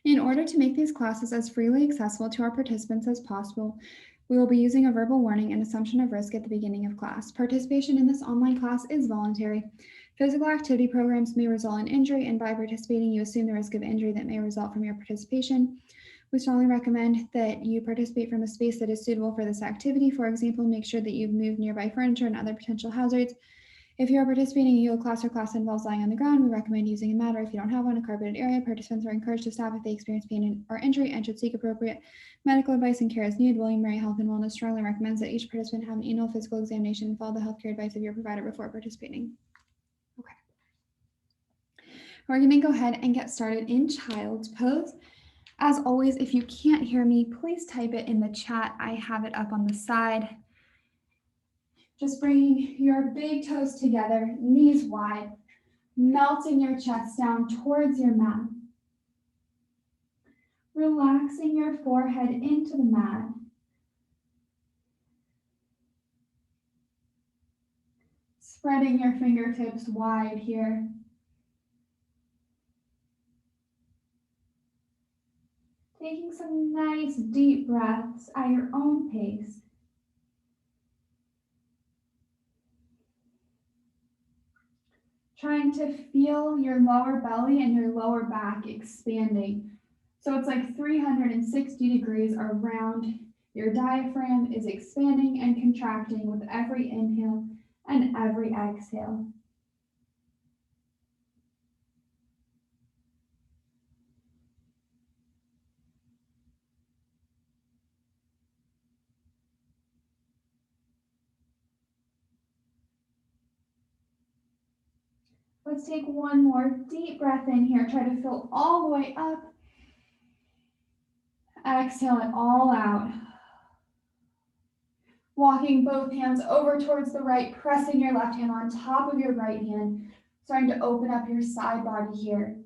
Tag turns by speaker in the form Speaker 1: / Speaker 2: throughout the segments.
Speaker 1: In order to make these classes as freely accessible to our participants as possible, we will be using a verbal warning and assumption of risk at the beginning of class. Participation in this online class is voluntary. Physical activity programs may result in injury, and by participating, you assume the risk of injury that may result from your participation. We strongly recommend that you participate from a space that is suitable for this activity. For example, make sure that you've moved nearby furniture and other potential hazards. If you are participating in a yoga class or class that involves lying on the ground, we recommend using a mat, or if you don't have one, a carpeted area. Participants are encouraged to stop if they experience pain or injury and should seek appropriate medical advice and care as needed. William Mary Health and Wellness strongly recommends that each participant have an annual physical examination and follow the healthcare advice of your provider before participating. Okay. We're going to go ahead and get started in child's pose. As always, if you can't hear me, please type it in the chat. I have it up on the side. Just bringing your big toes together, knees wide, melting your chest down towards your mat. Relaxing your forehead into the mat. Spreading your fingertips wide here. Taking some nice deep breaths at your own pace. Trying to feel your lower belly and your lower back expanding. So it's like 360 degrees around. Your diaphragm is expanding and contracting with every inhale and every exhale. Let's take one more deep breath in here. Try to fill all the way up. Exhale it all out. Walking both hands over towards the right, pressing your left hand on top of your right hand, starting to open up your side body here.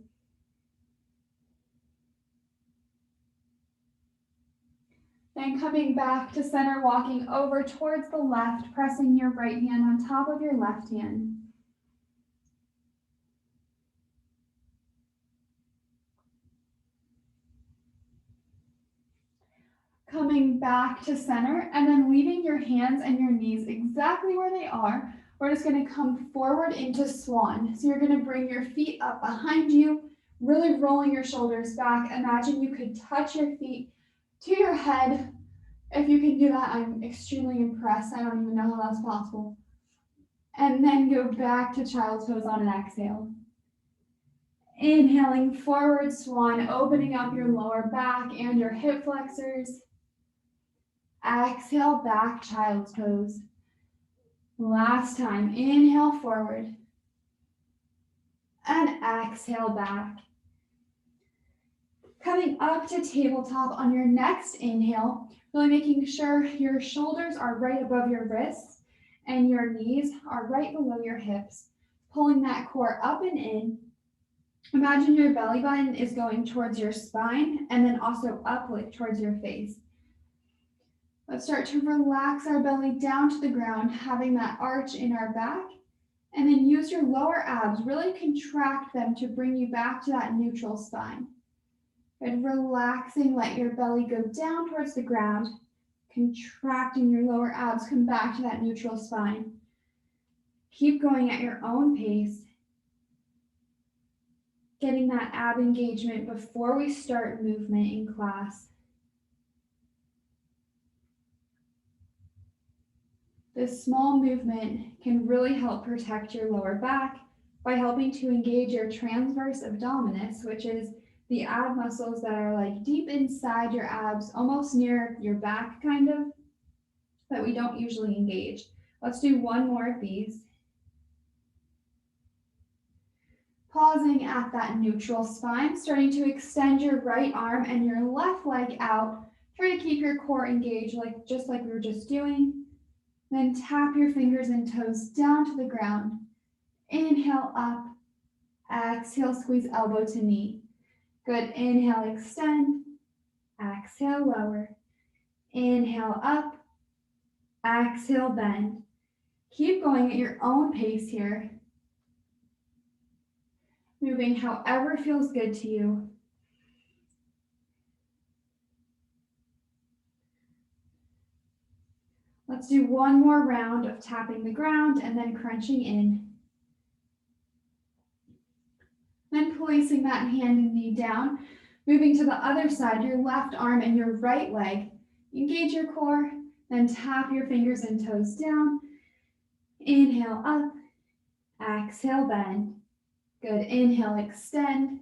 Speaker 1: Then coming back to center, walking over towards the left, pressing your right hand on top of your left hand. Coming back to center and then leaving your hands and your knees exactly where they are. We're just going to come forward into Swan. So you're going to bring your feet up behind you, really rolling your shoulders back. Imagine you could touch your feet to your head. If you can do that, I'm extremely impressed. I don't even know how that's possible. And then go back to child's pose on an exhale. Inhaling forward swan, opening up your lower back and your hip flexors. Exhale back, child's pose. Last time, inhale forward. And exhale back. Coming up to tabletop on your next inhale, really making sure your shoulders are right above your wrists and your knees are right below your hips. Pulling that core up and in. Imagine your belly button is going towards your spine and then also up towards your face. Let's start to relax our belly down to the ground, having that arch in our back, and then use your lower abs, really contract them to bring you back to that neutral spine. And relaxing, let your belly go down towards the ground, contracting your lower abs, come back to that neutral spine. Keep going at your own pace, getting that ab engagement before we start movement in class. This small movement can really help protect your lower back by helping to engage your transverse abdominis, which is the ab muscles that are like deep inside your abs, almost near your back kind of, that we don't usually engage. Let's do one more of these. Pausing at that neutral spine, starting to extend your right arm and your left leg out. Try to keep your core engaged, just like we were just doing. Then tap your fingers and toes down to the ground. Inhale up. Exhale, squeeze elbow to knee. Good. Inhale, extend. Exhale, lower. Inhale up. Exhale, bend. Keep going at your own pace here. Moving however feels good to you. Let's do one more round of tapping the ground and then crunching in. Then placing that hand and knee down, moving to the other side, your left arm and your right leg. Engage your core, then tap your fingers and toes down. Inhale up, exhale bend. Good, inhale extend,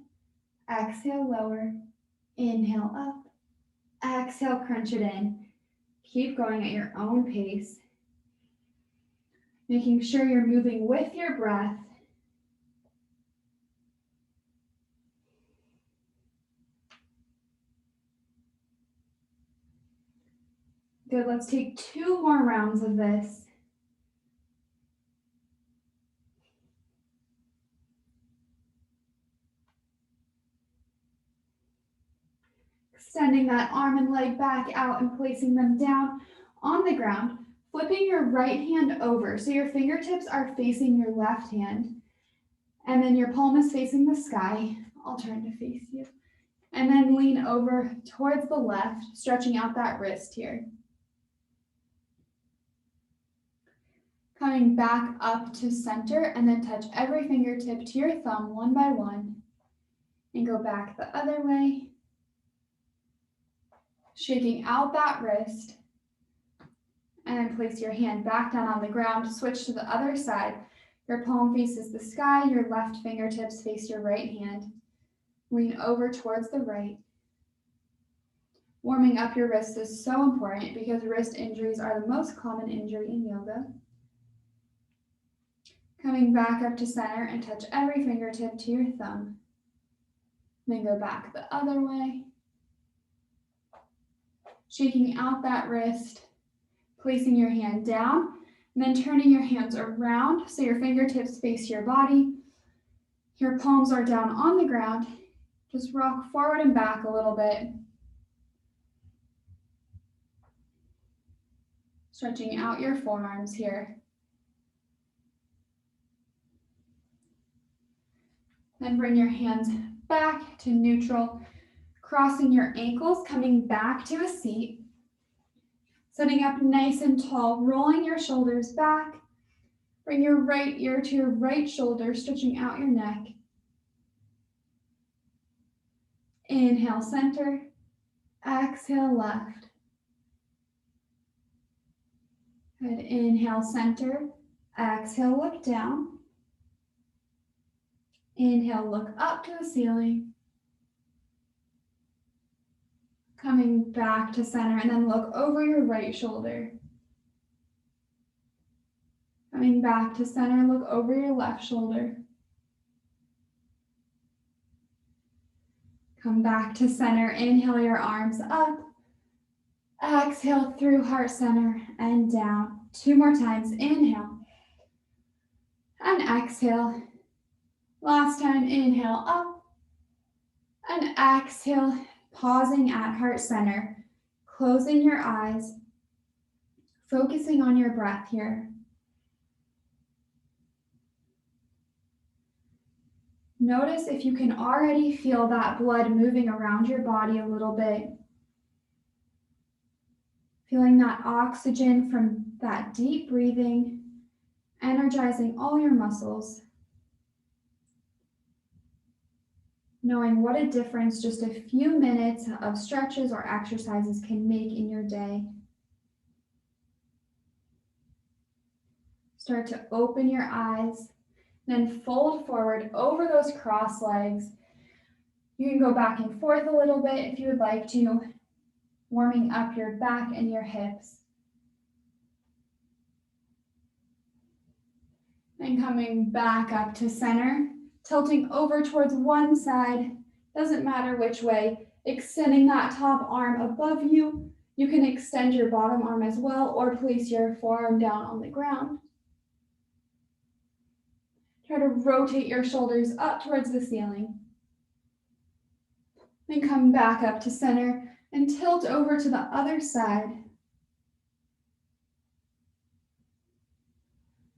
Speaker 1: exhale lower, inhale up, exhale crunch it in. Keep going at your own pace, making sure you're moving with your breath. Good, let's take 2 more rounds of this. Extending that arm and leg back out and placing them down on the ground, flipping your right hand over so your fingertips are facing your left hand, and then your palm is facing the sky. I'll turn to face you. And then lean over towards the left, stretching out that wrist here. Coming back up to center, and then touch every fingertip to your thumb one by one, and go back the other way. Shaking out that wrist, and then place your hand back down on the ground. Switch to the other side. Your palm faces the sky, your left fingertips face your right hand. Lean over towards the right. Warming up your wrist is so important because wrist injuries are the most common injury in yoga. Coming back up to center and touch every fingertip to your thumb. Then go back the other way. Shaking out that wrist, placing your hand down, and then turning your hands around so your fingertips face your body. Your palms are down on the ground. Just rock forward and back a little bit. Stretching out your forearms here. Then bring your hands back to neutral, crossing your ankles, coming back to a seat. Sitting up nice and tall, rolling your shoulders back. Bring your right ear to your right shoulder, stretching out your neck. Inhale, center. Exhale, left. Good. Inhale, center. Exhale, look down. Inhale, look up to the ceiling. Coming back to center, and then look over your right shoulder. Coming back to center, look over your left shoulder. Come back to center, inhale your arms up. Exhale through heart center and down. 2 more times, inhale. And exhale. Last time, inhale up. And exhale, pausing at heart center. Closing your eyes. Focusing on your breath here. Notice if you can already feel that blood moving around your body a little bit. Feeling that oxygen from that deep breathing, energizing all your muscles. Knowing what a difference just a few minutes of stretches or exercises can make in your day. Start to open your eyes. Then fold forward over those cross legs. You can go back and forth a little bit if you would like to, warming up your back and your hips. And coming back up to center, tilting over towards one side, doesn't matter which way, extending that top arm above you. You can extend your bottom arm as well or place your forearm down on the ground. Try to rotate your shoulders up towards the ceiling. Then come back up to center and tilt over to the other side.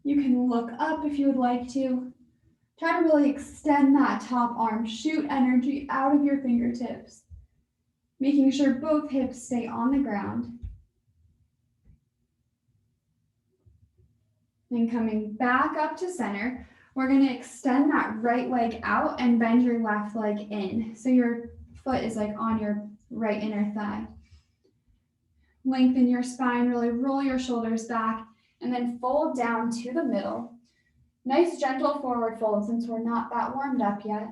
Speaker 1: You can look up if you would like to. Try to really extend that top arm. Shoot energy out of your fingertips, making sure both hips stay on the ground. And coming back up to center, we're going to extend that right leg out and bend your left leg in. So your foot is like on your right inner thigh. Lengthen your spine, really roll your shoulders back, and then fold down to the middle. Nice gentle forward fold since we're not that warmed up yet.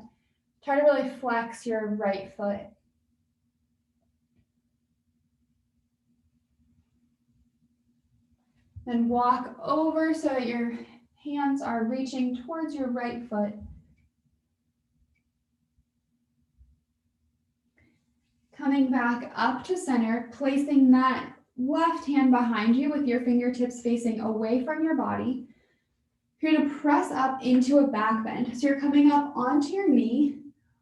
Speaker 1: Try to really flex your right foot. Then walk over so that your hands are reaching towards your right foot. Coming back up to center, placing that left hand behind you with your fingertips facing away from your body. You're going to press up into a back bend. So you're coming up onto your knee,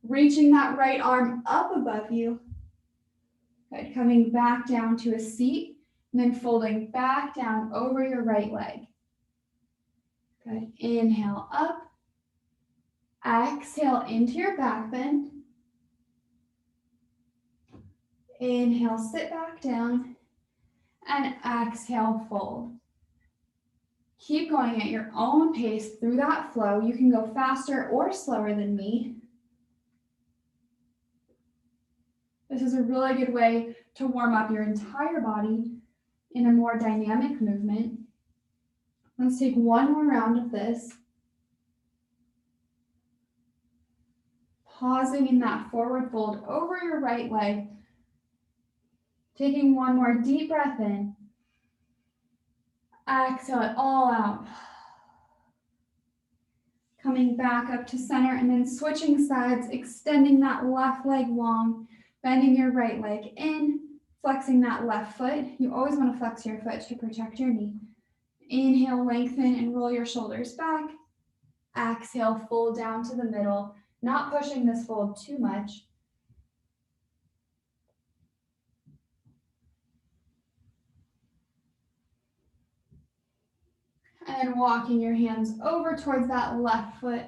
Speaker 1: reaching that right arm up above you. Good. Coming back down to a seat, and then folding back down over your right leg. Good. Inhale up. Exhale into your back bend. Inhale, sit back down. And exhale, fold. Keep going at your own pace through that flow. You can go faster or slower than me. This is a really good way to warm up your entire body in a more dynamic movement. Let's take one more round of this. Pausing in that forward fold over your right leg. Taking one more deep breath in. Exhale it all out. Coming back up to center and then switching sides, extending that left leg long, bending your right leg in, flexing that left foot. You always want to flex your foot to protect your knee. Inhale, lengthen and roll your shoulders back. Exhale, fold down to the middle, not pushing this fold too much. And then walking your hands over towards that left foot.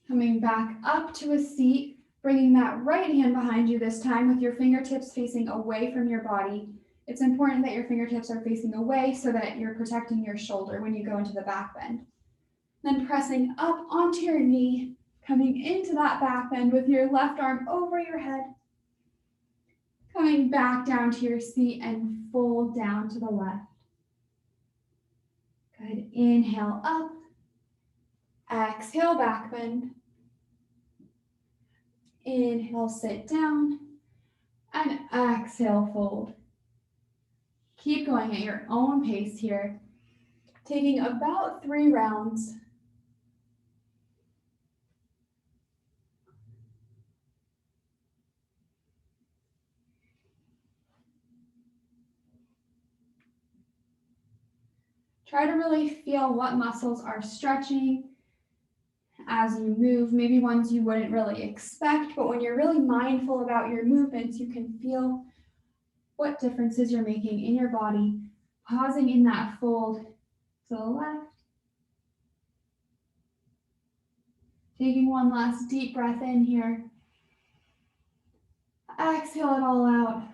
Speaker 1: Coming back up to a seat, bringing that right hand behind you this time with your fingertips facing away from your body. It's important that your fingertips are facing away so that you're protecting your shoulder when you go into the back bend. Then pressing up onto your knee, coming into that back bend with your left arm over your head. Coming back down to your seat and fold down to the left. Good. Inhale up. Exhale, back bend. Inhale, sit down. And exhale, fold. Keep going at your own pace here. Taking about 3 rounds. Try to really feel what muscles are stretching as you move, maybe ones you wouldn't really expect, but when you're really mindful about your movements, you can feel what differences you're making in your body, pausing in that fold to the left. Taking one last deep breath in here. Exhale it all out.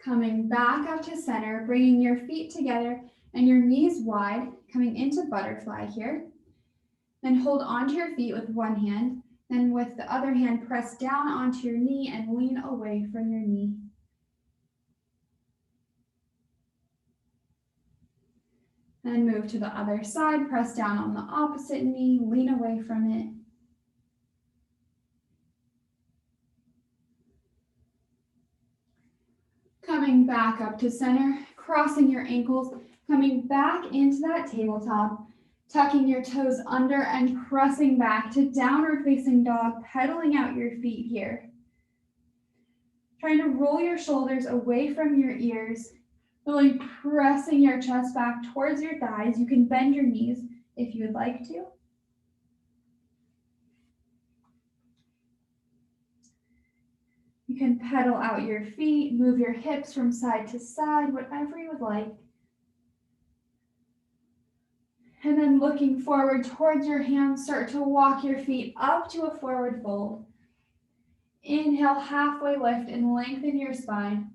Speaker 1: Coming back up to center, bringing your feet together and your knees wide, coming into butterfly here. Then hold onto your feet with one hand, then with the other hand, press down onto your knee and lean away from your knee. Then move to the other side, press down on the opposite knee, lean away from it. Coming back up to center, crossing your ankles, coming back into that tabletop, tucking your toes under and pressing back to downward facing dog, pedaling out your feet here. Trying to roll your shoulders away from your ears, really pressing your chest back towards your thighs. You can bend your knees if you would like to. You can pedal out your feet, move your hips from side to side, whatever you would like. And then looking forward towards your hands, start to walk your feet up to a forward fold. Inhale, halfway lift and lengthen your spine.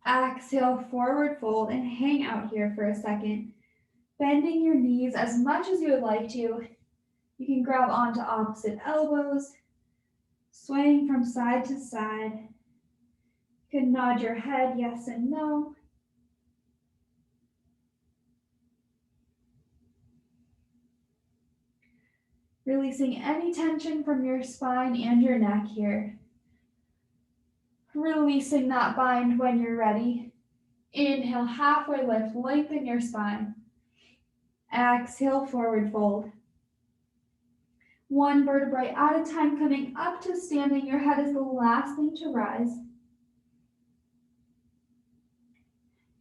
Speaker 1: Exhale, forward fold and hang out here for a second. Bending your knees as much as you would like to. You can grab onto opposite elbows, swaying from side to side. You can nod your head yes and no. Releasing any tension from your spine and your neck here. Releasing that bind when you're ready. Inhale, halfway lift, lengthen your spine. Exhale, forward fold. One vertebrae at a time, coming up to standing. Your head is the last thing to rise.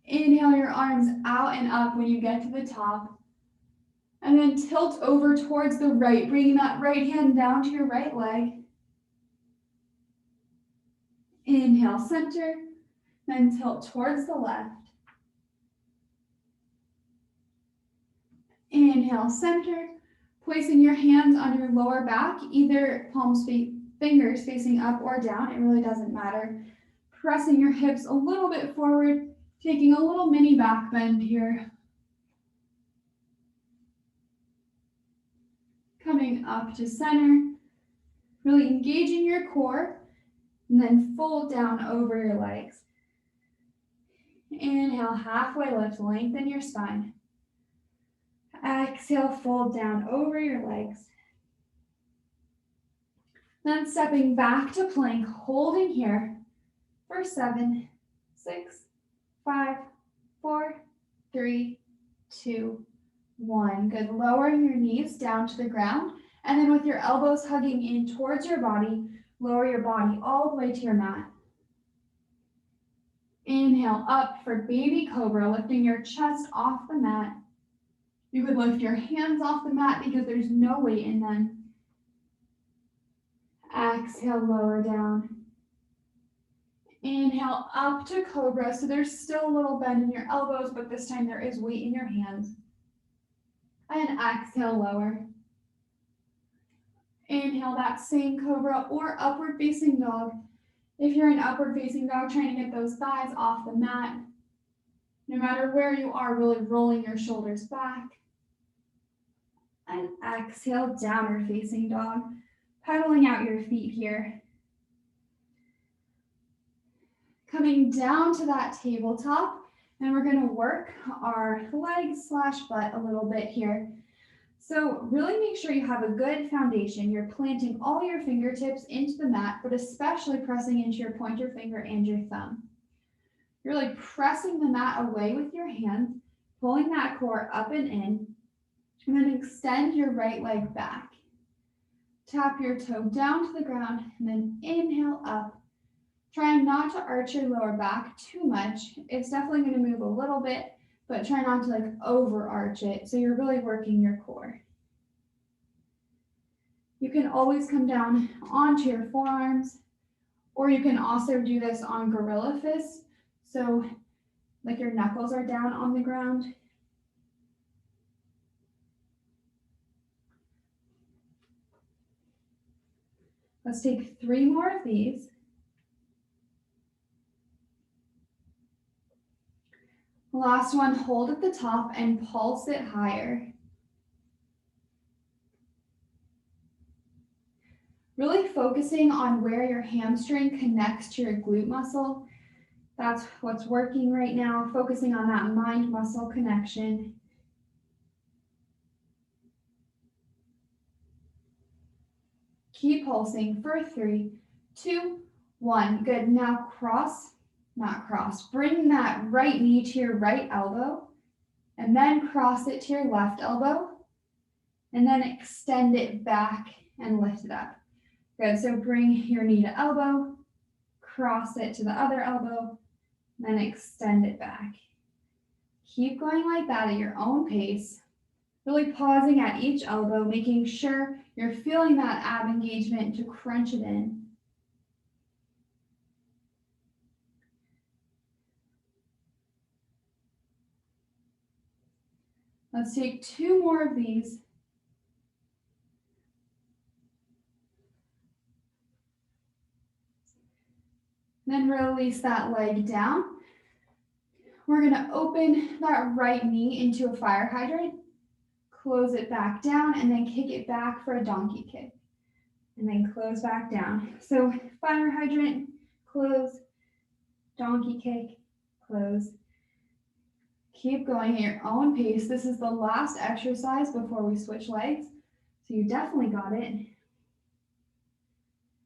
Speaker 1: Inhale your arms out and up when you get to the top. And then tilt over towards the right, bringing that right hand down to your right leg. Inhale, center, then tilt towards the left. Inhale, center, placing your hands on your lower back, either fingers facing up or down, it really doesn't matter. Pressing your hips a little bit forward, taking a little mini back bend here. Coming up to center, really engaging your core, and then fold down over your legs. Inhale, halfway lift, lengthen your spine. Exhale, fold down over your legs. Then stepping back to plank, holding here for 7, 6, 5, 4, 3, 2, 1. Good. Lowering your knees down to the ground, and then with your elbows hugging in towards your body, lower your body all the way to your mat. Inhale up for baby cobra, lifting your chest off the mat. You could lift your hands off the mat because there's no weight in them. Exhale, lower down. Inhale up to cobra, so there's still a little bend in your elbows, but this time there is weight in your hands. And exhale, lower. Inhale that same cobra or upward facing dog. If you're in upward facing dog, trying to get those thighs off the mat. No matter where you are, really rolling your shoulders back. And exhale, downward facing dog. Pedaling out your feet here. Coming down to that tabletop, and we're going to work our legs / butt a little bit here. So really make sure you have a good foundation. You're planting all your fingertips into the mat, but especially pressing into your pointer finger and your thumb. You're really pressing the mat away with your hands, pulling that core up and in, and then extend your right leg back. Tap your toe down to the ground, and then inhale up. Try not to arch your lower back too much. It's definitely going to move a little bit, but try not to overarch it, so you're really working your core. You can always come down onto your forearms, or you can also do this on gorilla fists, so your knuckles are down on the ground. Let's take 3 more of these. Last one, hold at the top and pulse it higher. Really focusing on where your hamstring connects to your glute muscle. That's what's working right now, focusing on that mind-muscle connection. Keep pulsing for 3, 2, 1. Good. Now bring that right knee to your right elbow, and then cross it to your left elbow, and then extend it back and lift it up. Good. So bring your knee to elbow, cross it to the other elbow, then extend it back. Keep going like that at your own pace. Really pausing at each elbow, making sure you're feeling that ab engagement to crunch it in. Let's take 2 more of these. Then release that leg down. We're going to open that right knee into a fire hydrant, close it back down, and then kick it back for a donkey kick. And then close back down. So fire hydrant, close, donkey kick, close. Keep going at your own pace. This is the last exercise before we switch legs. So you definitely got it.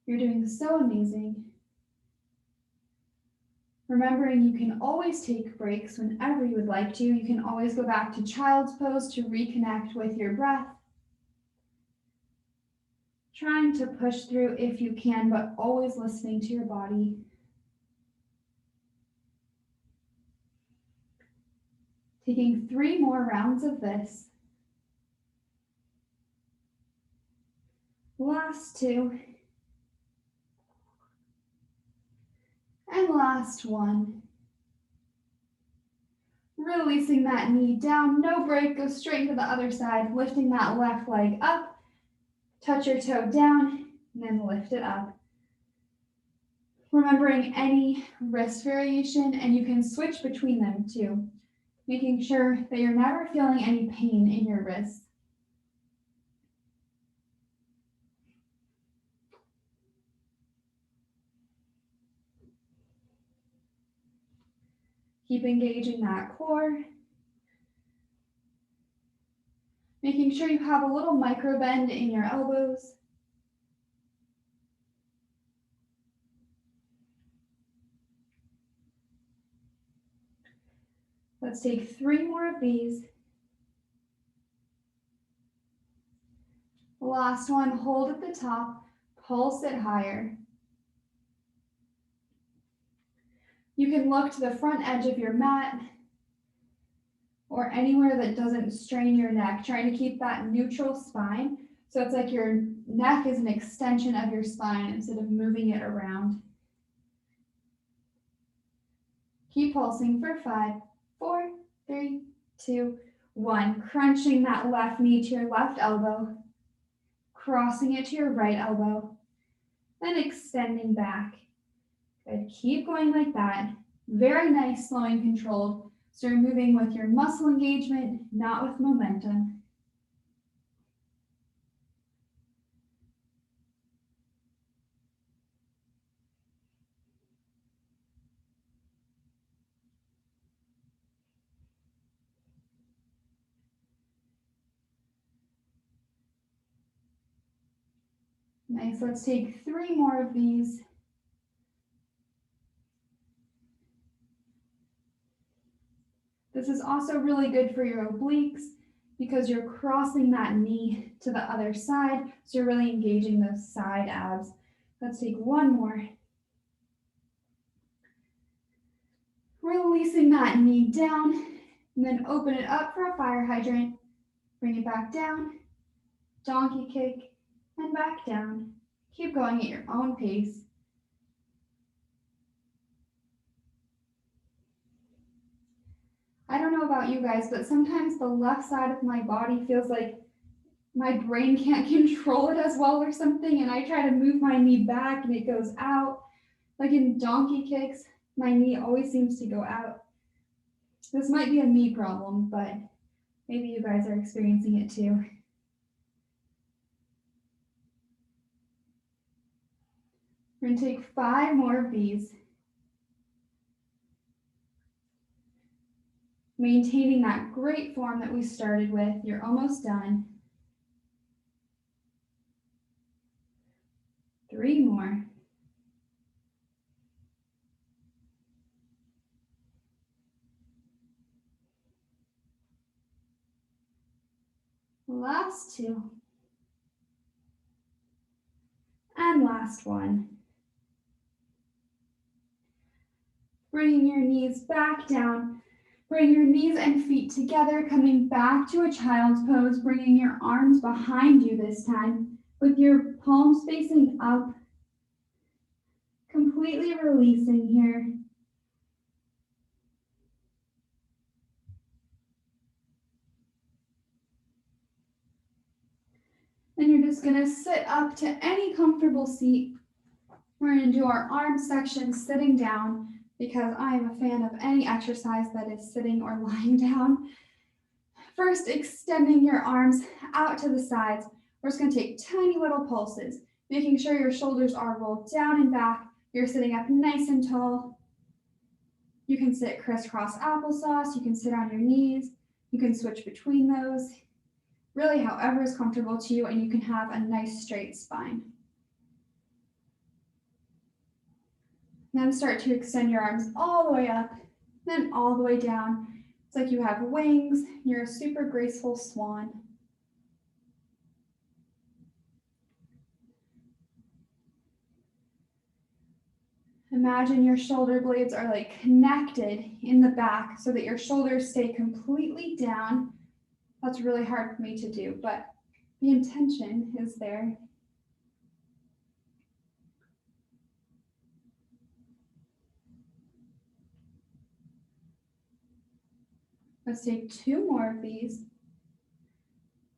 Speaker 1: You're doing so amazing. Remembering you can always take breaks whenever you would like to. You can always go back to child's pose to reconnect with your breath. Trying to push through if you can, but always listening to your body. Taking 3 more rounds of this. Last 2. And last 1. Releasing that knee down, no break, go straight to the other side, lifting that left leg up, touch your toe down, and then lift it up. Remembering any wrist variation, and you can switch between them too, making sure that you're never feeling any pain in your wrists. Keep engaging that core. Making sure you have a little micro bend in your elbows. Let's take 3 more of these. Last one, hold at the top, pulse it higher. You can look to the front edge of your mat or anywhere that doesn't strain your neck, trying to keep that neutral spine. So it's like your neck is an extension of your spine instead of moving it around. Keep pulsing for 5, 4, 3, 2, 1. Crunching that left knee to your left elbow, crossing it to your right elbow, then extending back. Good. Keep going like that. Very nice, slow and controlled. So you're moving with your muscle engagement, not with momentum. Nice. Let's take 3 more of these. This is also really good for your obliques because you're crossing that knee to the other side, so you're really engaging those side abs. Let's take 1 more. Releasing that knee down, and then open it up for a fire hydrant. Bring it back down, donkey kick, and back down. Keep going at your own pace. I don't know about you guys, but sometimes the left side of my body feels like my brain can't control it as well or something, and I try to move my knee back and it goes out. Like in donkey kicks, my knee always seems to go out. This might be a me problem, but maybe you guys are experiencing it too. We're going to take 5 more of these. Maintaining that great form that we started with. You're almost done. 3 more. Last 2. And last 1. Bringing your knees back down. Bring your knees and feet together, coming back to a child's pose, bringing your arms behind you this time, with your palms facing up, completely releasing here. Then you're just going to sit up to any comfortable seat. We're going to do our arm section sitting down because I am a fan of any exercise that is sitting or lying down. First, extending your arms out to the sides. We're just going to take tiny little pulses, making sure your shoulders are rolled down and back. You're sitting up nice and tall. You can sit crisscross applesauce. You can sit on your knees. You can switch between those. Really, however is comfortable to you, and you can have a nice straight spine. Then start to extend your arms all the way up, then all the way down. It's like you have wings. You're a super graceful swan. Imagine your shoulder blades are like connected in the back so that your shoulders stay completely down. That's really hard for me to do, but the intention is there. Let's take 2 more of these.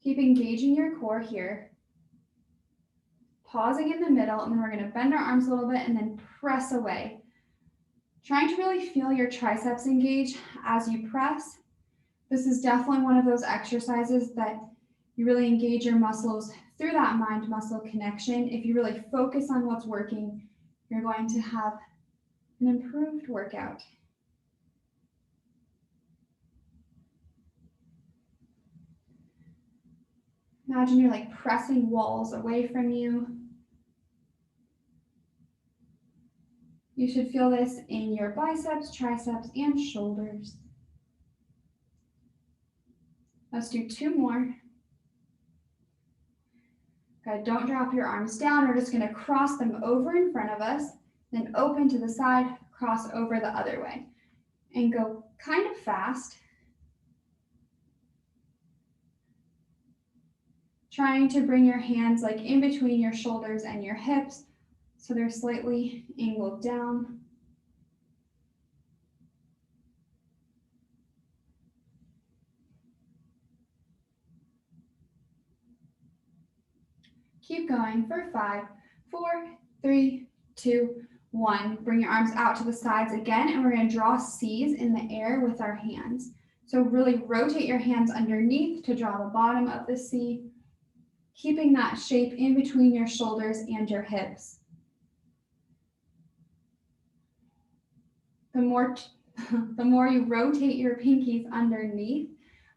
Speaker 1: Keep engaging your core here. Pausing in the middle, and then we're going to bend our arms a little bit and then press away. Trying to really feel your triceps engage as you press. This is definitely one of those exercises that you really engage your muscles through that mind-muscle connection. If you really focus on what's working, you're going to have an improved workout. Imagine you're like pressing walls away from you. You should feel this in your biceps, triceps, and shoulders. Let's do 2 more. Okay, don't drop your arms down. We're just going to cross them over in front of us, then open to the side, cross over the other way, and go kind of fast. Trying to bring your hands like in between your shoulders and your hips so they're slightly angled down. Keep going for 5, 4, 3, 2, 1. Bring your arms out to the sides again, and we're going to draw C's in the air with our hands. So really rotate your hands underneath to draw the bottom of the C, keeping that shape in between your shoulders and your hips. The more you rotate your pinkies underneath,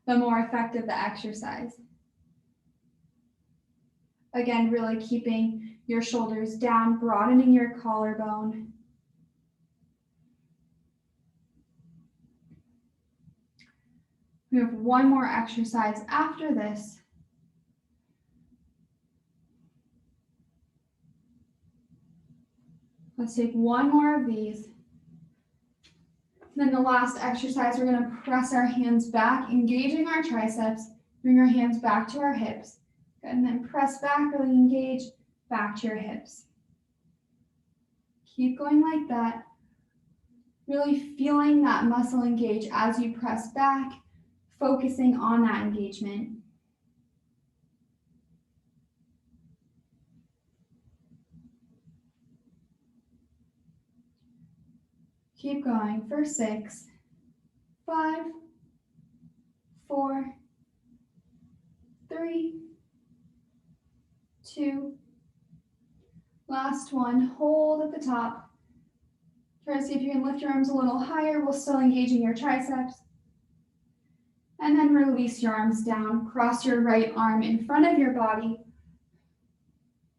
Speaker 1: the more effective the exercise. Again, really keeping your shoulders down, broadening your collarbone. We have 1 more exercise after this. Let's take 1 more of these. Then the last exercise, we're going to press our hands back, engaging our triceps, bring our hands back to our hips. Good, and then press back, really engage, back to your hips. Keep going like that. Really feeling that muscle engage as you press back, focusing on that engagement. Keep going for 6, 5, 4, 3, 2. Last one, hold at the top. Try to see if you can lift your arms a little higher while still engaging your triceps. And then release your arms down. Cross your right arm in front of your body.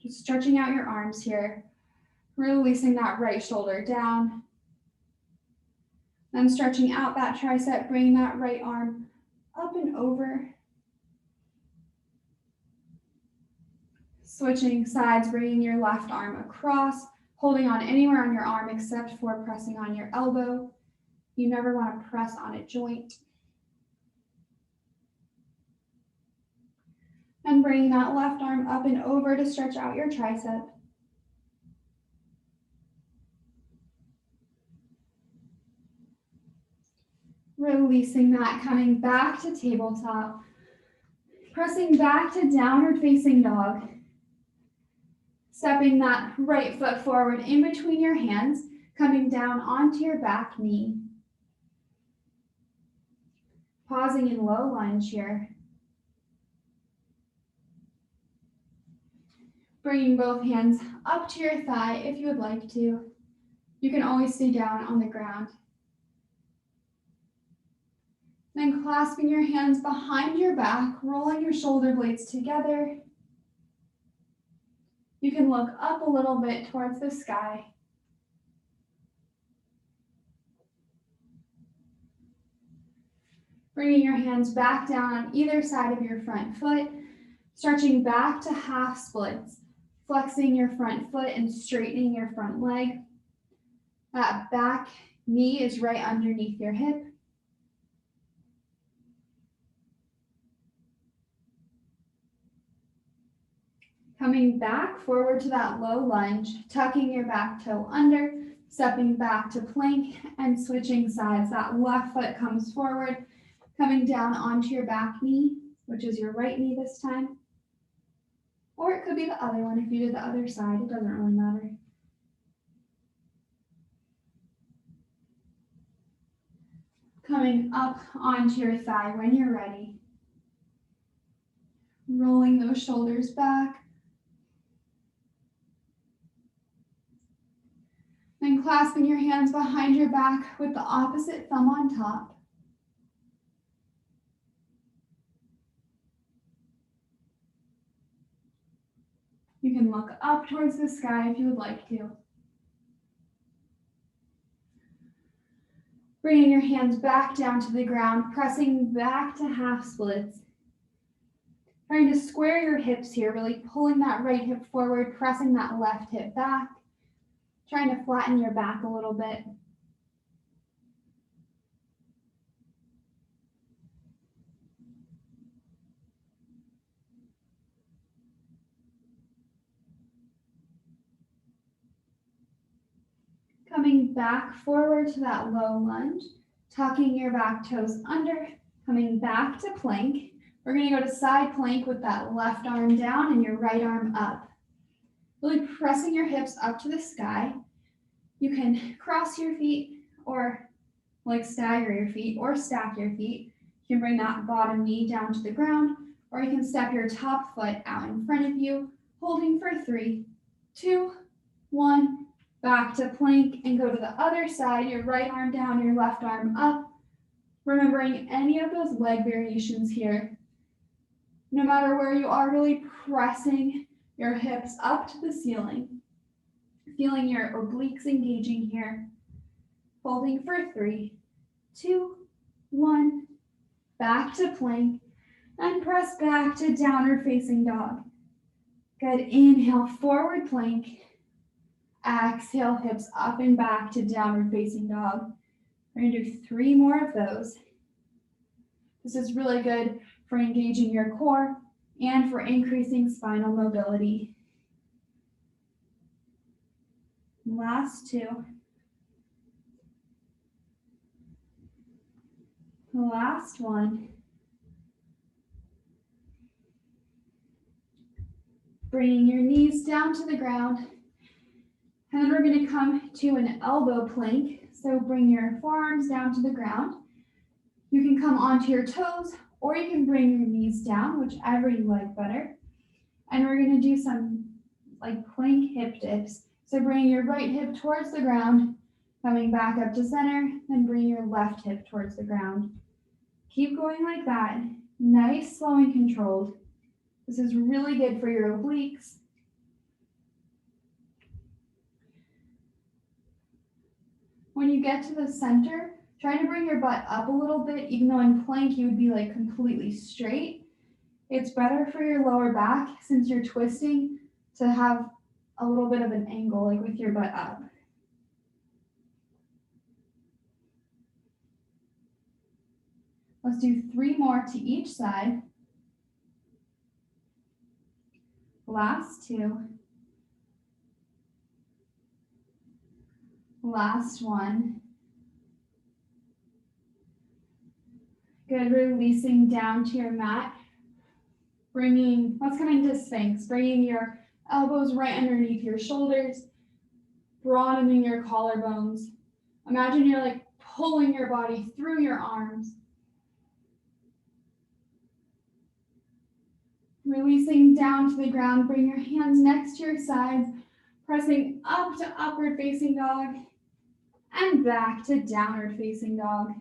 Speaker 1: Just stretching out your arms here. Releasing that right shoulder down. Then stretching out that tricep, bringing that right arm up and over. Switching sides, bringing your left arm across, holding on anywhere on your arm except for pressing on your elbow. You never want to press on a joint. And bringing that left arm up and over to stretch out your tricep. Releasing that, coming back to tabletop. Pressing back to downward facing dog. Stepping that right foot forward in between your hands, coming down onto your back knee. Pausing in low lunge here. Bringing both hands up to your thigh if you would like to. You can always stay down on the ground. Then clasping your hands behind your back, rolling your shoulder blades together. You can look up a little bit towards the sky. Bringing your hands back down on either side of your front foot, stretching back to half splits, flexing your front foot and straightening your front leg. That back knee is right underneath your hip. Coming back forward to that low lunge, tucking your back toe under, stepping back to plank and switching sides. That left foot comes forward, coming down onto your back knee, which is your right knee this time. Or it could be the other one if you did the other side, it doesn't really matter. Coming up onto your thigh when you're ready. Rolling those shoulders back. Then clasping your hands behind your back with the opposite thumb on top. You can look up towards the sky if you would like to. Bringing your hands back down to the ground, pressing back to half splits. Trying to square your hips here, really pulling that right hip forward, pressing that left hip back. Trying to flatten your back a little bit. Coming back forward to that low lunge, tucking your back toes under, coming back to plank. We're going to go to side plank with that left arm down and your right arm up. Really pressing your hips up to the sky. You can cross your feet or like stagger your feet or stack your feet. You can bring that bottom knee down to the ground, or you can step your top foot out in front of you, holding for 3, 2, 1, back to plank, and go to the other side, your right arm down, your left arm up. Remembering any of those leg variations here. No matter where you are, really pressing your hips up to the ceiling. Feeling your obliques engaging here. Holding for 3, 2, 1, back to plank, and press back to downward facing dog. Good, inhale, forward plank. Exhale, hips up and back to downward facing dog. We're gonna do 3 more of those. This is really good for engaging your core and for increasing spinal mobility. Last 2. Last 1. Bringing your knees down to the ground. And then we're going to come to an elbow plank. So bring your forearms down to the ground. You can come onto your toes, or you can bring your knees down, whichever you like better. And we're going to do some like plank hip dips. So bring your right hip towards the ground, coming back up to center, then bring your left hip towards the ground. Keep going like that. Nice, slow, and controlled. This is really good for your obliques. When you get to the center, try to bring your butt up a little bit, even though in plank you would be like completely straight. It's better for your lower back, since you're twisting, to have a little bit of an angle, like with your butt up. Let's do 3 more to each side. Last 2. Last 1. Good, releasing down to your mat. Let's come into Sphinx, bringing your Elbows right underneath your shoulders, broadening your collarbones. Imagine you're like pulling your body through your arms. Releasing down to the ground, bring your hands next to your sides, pressing up to upward facing dog and back to downward facing dog.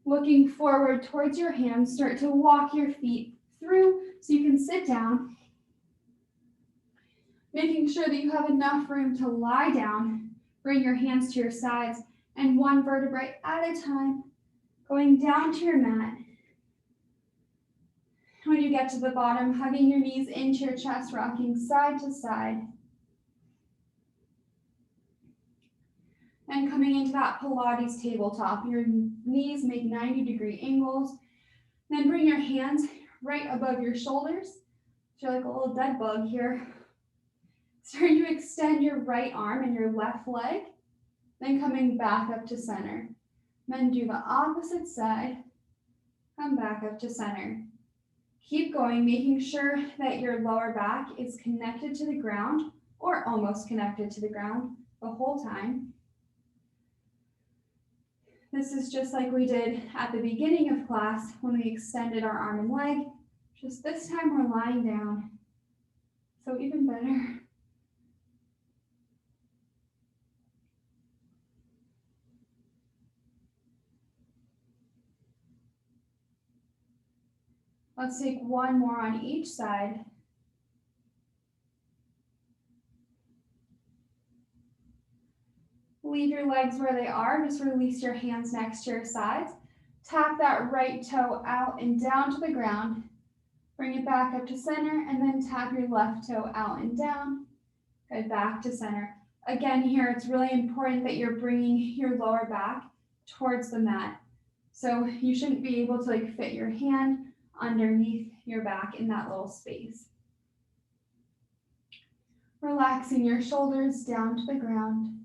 Speaker 1: Looking forward towards your hands, start to walk your feet through so you can sit down. Making sure that you have enough room to lie down. Bring your hands to your sides and one vertebrae at a time, going down to your mat. When you get to the bottom, hugging your knees into your chest, rocking side to side. And coming into that Pilates tabletop, your knees make 90-degree angles. Then bring your hands right above your shoulders. Feel like a little dead bug here. Starting to extend your right arm and your left leg. Then coming back up to center. Then do the opposite side. Come back up to center. Keep going, making sure that your lower back is connected to the ground or almost connected to the ground the whole time. This is just like we did at the beginning of class when we extended our arm and leg. Just this time we're lying down. So even better. Let's take one more on each side. Leave your legs where they are. Just release your hands next to your sides. Tap that right toe out and down to the ground. Bring it back up to center and then tap your left toe out and down. Good, back to center. Again, here it's really important that you're bringing your lower back towards the mat. So you shouldn't be able to like fit your hand underneath your back in that little space. Relaxing your shoulders down to the ground.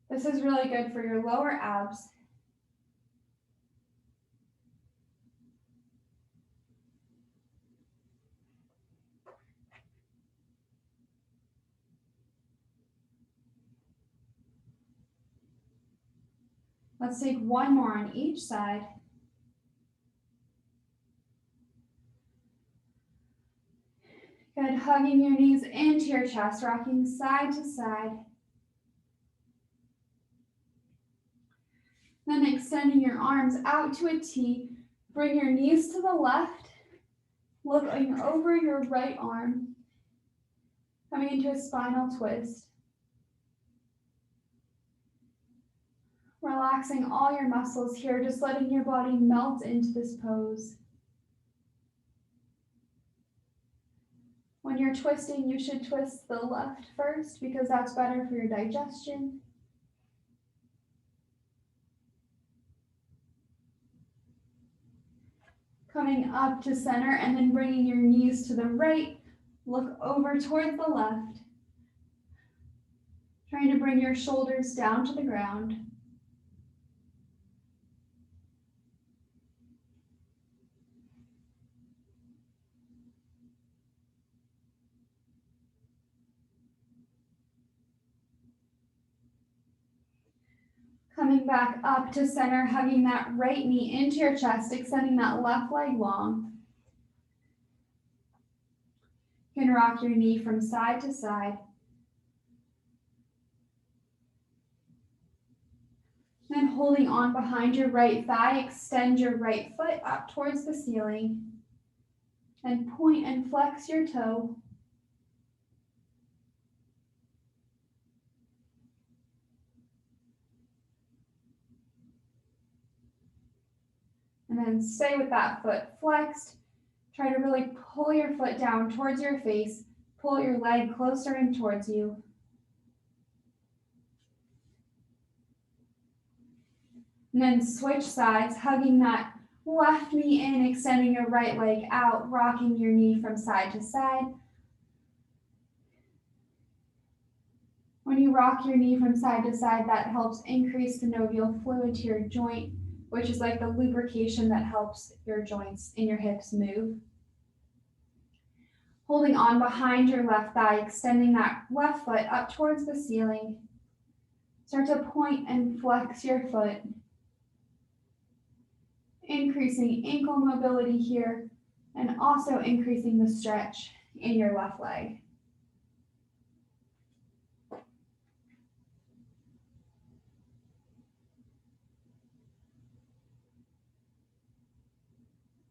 Speaker 1: This is really good for your lower abs. Let's take one more on each side. Good, hugging your knees into your chest, rocking side to side. Then extending your arms out to a T. Bring your knees to the left, looking over your right arm, coming into a spinal twist. Relaxing all your muscles here, just letting your body melt into this pose. When you're twisting, you should twist the left first because that's better for your digestion. Coming up to center and then bringing your knees to the right, look over towards the left. Trying to bring your shoulders down to the ground. Coming back up to center, hugging that right knee into your chest, extending that left leg long. You can rock your knee from side to side. Then holding on behind your right thigh, extend your right foot up towards the ceiling. And point and flex your toe. And then stay with that foot flexed. Try to really pull your foot down towards your face. Pull your leg closer in towards you. And then switch sides, hugging that left knee in, extending your right leg out, rocking your knee from side to side. When you rock your knee from side to side, that helps increase synovial fluid to your joint, which is like the lubrication that helps your joints in your hips move. Holding on behind your left thigh, extending that left foot up towards the ceiling. Start to point and flex your foot. Increasing ankle mobility here and also increasing the stretch in your left leg.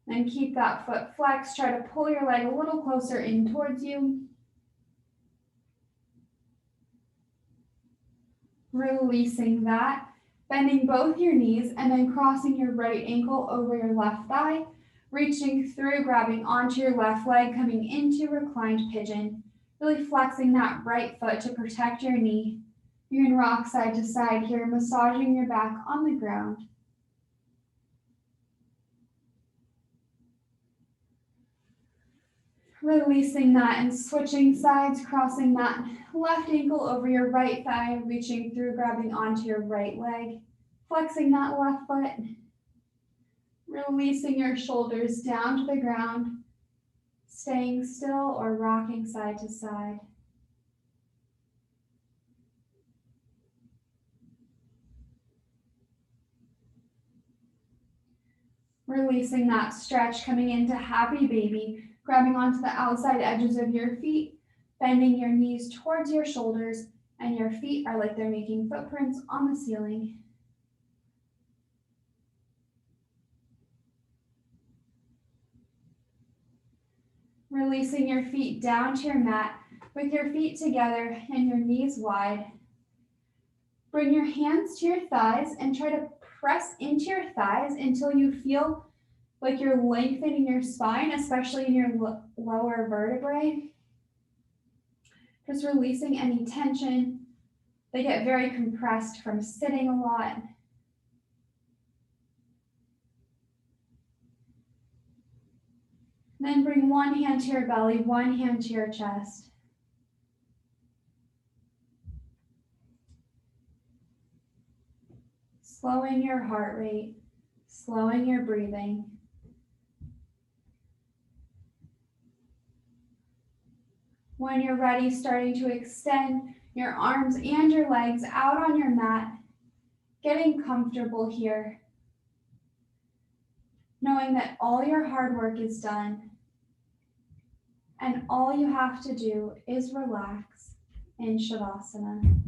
Speaker 1: Then keep that foot flexed. Try to pull your leg a little closer in towards you. Releasing that. Bending both your knees and then crossing your right ankle over your left thigh. Reaching through, grabbing onto your left leg, coming into reclined pigeon. Really flexing that right foot to protect your knee. You can rock side to side here, massaging your back on the ground. Releasing that and switching sides, crossing that left ankle over your right thigh, reaching through, grabbing onto your right leg, flexing that left foot, releasing your shoulders down to the ground, staying still or rocking side to side. Releasing that stretch, coming into happy baby, grabbing onto the outside edges of your feet, bending your knees towards your shoulders, and your feet are like they're making footprints on the ceiling. Releasing your feet down to your mat with your feet together and your knees wide. Bring your hands to your thighs and try to press into your thighs until you feel like you're lengthening your spine, especially in your lower vertebrae. Just releasing any tension. They get very compressed from sitting a lot. Then bring one hand to your belly, one hand to your chest. Slowing your heart rate, slowing your breathing. When you're ready, starting to extend your arms and your legs out on your mat, getting comfortable here, knowing that all your hard work is done and all you have to do is relax in Shavasana.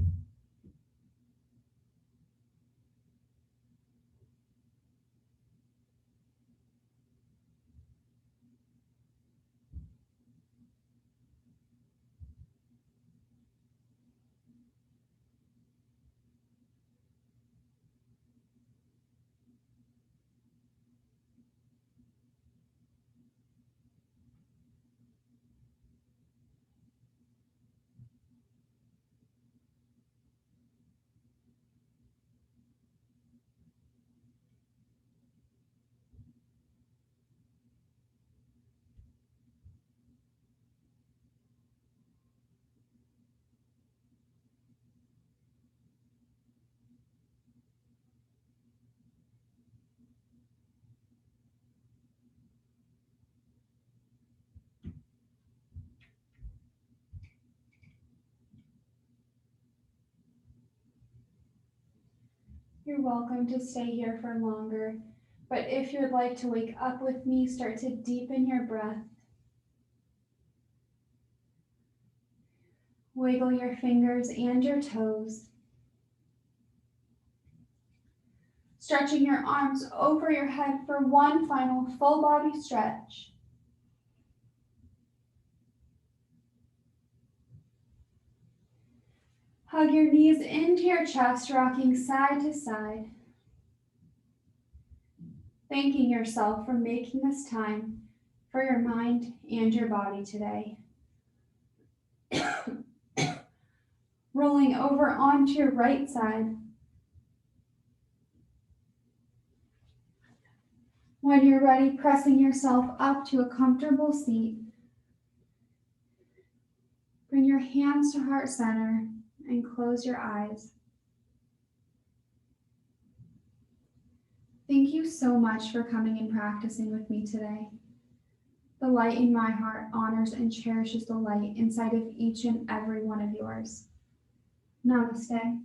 Speaker 1: You're welcome to stay here for longer, but if you'd like to wake up with me, start to deepen your breath. Wiggle your fingers and your toes. Stretching your arms over your head for one final full body stretch. Hug your knees into your chest, rocking side to side. Thanking yourself for making this time for your mind and your body today. Rolling over onto your right side. When you're ready, pressing yourself up to a comfortable seat. Bring your hands to heart center and close your eyes. Thank you so much for coming and practicing with me today. The light in my heart honors and cherishes the light inside of each and every one of yours. Namaste.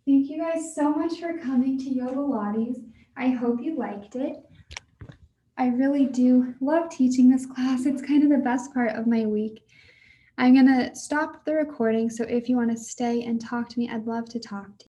Speaker 1: Thank you guys so much for coming to Yogalates. I hope you liked it. I really do love teaching this class. It's kind of the best part of my week. I'm going to stop the recording, so if you want to stay and talk to me, I'd love to talk to you.